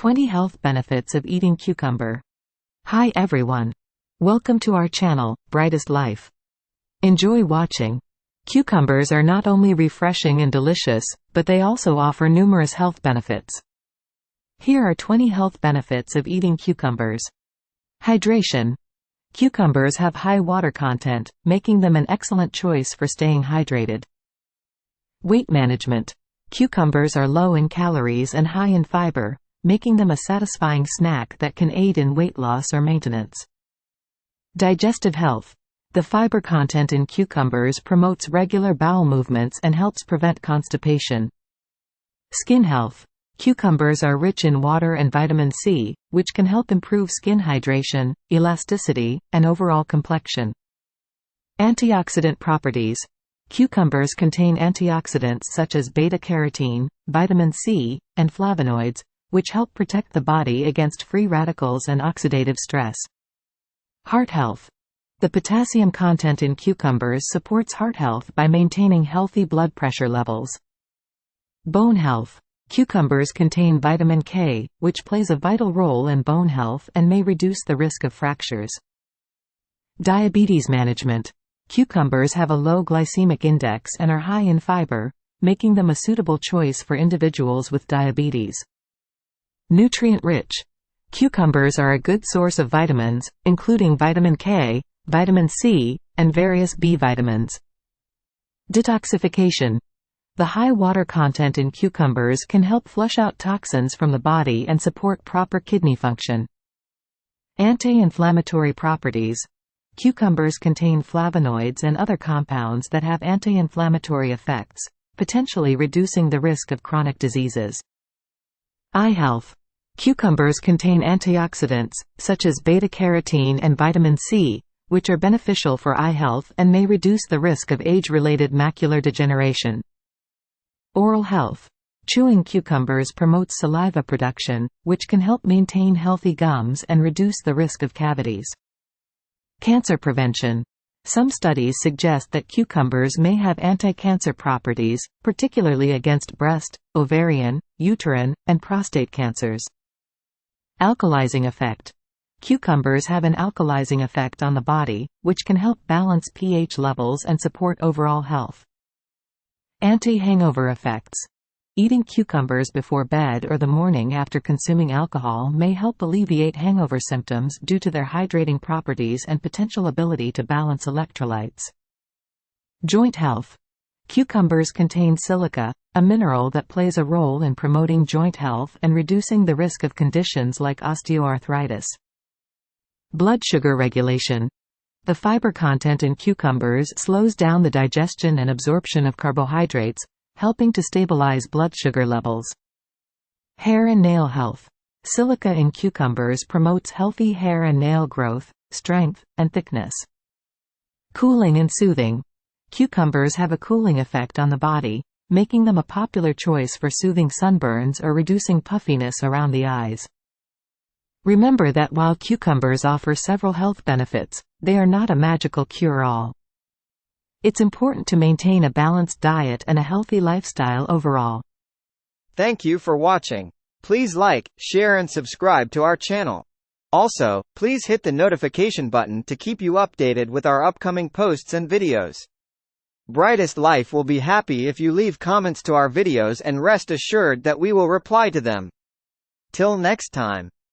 20 health benefits of eating cucumber. Hi everyone. Welcome to our channel, Brightest Life. Enjoy watching. Cucumbers are not only refreshing and delicious, but they also offer numerous health benefits. Here are 20 health benefits of eating cucumbers. Hydration. Cucumbers have high water content, making them an excellent choice for staying hydrated. Weight management. Cucumbers are low in calories and high in fiber, making them a satisfying snack that can aid in weight loss or maintenance. Digestive health. The fiber content in cucumbers promotes regular bowel movements and helps prevent constipation. Skin health. Cucumbers are rich in water and vitamin C, which can help improve skin hydration, elasticity, and overall complexion. Antioxidant properties. Cucumbers contain antioxidants such as beta-carotene, vitamin C, and flavonoids, which help protect the body against free radicals and oxidative stress. Heart health. The potassium content in cucumbers supports heart health by maintaining healthy blood pressure levels. Bone health. Cucumbers contain vitamin K, which plays a vital role in bone health and may reduce the risk of fractures. Diabetes management. Cucumbers have a low glycemic index and are high in fiber, making them a suitable choice for individuals with diabetes. Nutrient-rich. Cucumbers are a good source of vitamins, including vitamin K, vitamin C, and various B vitamins. Detoxification. The high water content in cucumbers can help flush out toxins from the body and support proper kidney function. Anti-inflammatory properties. Cucumbers contain flavonoids and other compounds that have anti-inflammatory effects, potentially reducing the risk of chronic diseases. Eye health. Cucumbers contain antioxidants, such as beta-carotene and vitamin C, which are beneficial for eye health and may reduce the risk of age-related macular degeneration. Oral health. Chewing cucumbers promotes saliva production, which can help maintain healthy gums and reduce the risk of cavities. Cancer prevention. Some studies suggest that cucumbers may have anti-cancer properties, particularly against breast, ovarian, uterine, and prostate cancers. Alkalizing effect. Cucumbers have an alkalizing effect on the body, which can help balance pH levels and support overall health. Anti-hangover effects. Eating cucumbers before bed or the morning after consuming alcohol may help alleviate hangover symptoms due to their hydrating properties and potential ability to balance electrolytes. Joint health. Cucumbers contain silica, a mineral that plays a role in promoting joint health and reducing the risk of conditions like osteoarthritis. Blood sugar regulation. The fiber content in cucumbers slows down the digestion and absorption of carbohydrates, helping to stabilize blood sugar levels. Hair and nail health. Silica in cucumbers promotes healthy hair and nail growth, strength, and thickness. Cooling and soothing. Cucumbers have a cooling effect on the body, making them a popular choice for soothing sunburns or reducing puffiness around the eyes. Remember that while cucumbers offer several health benefits, they are not a magical cure-all. It's important to maintain a balanced diet and a healthy lifestyle overall. Thank you for watching. Please like, share and subscribe to our channel. Also, please hit the notification button to keep you updated with our upcoming posts and videos. Brightest Life will be happy if you leave comments to our videos and rest assured that we will reply to them. Till next time.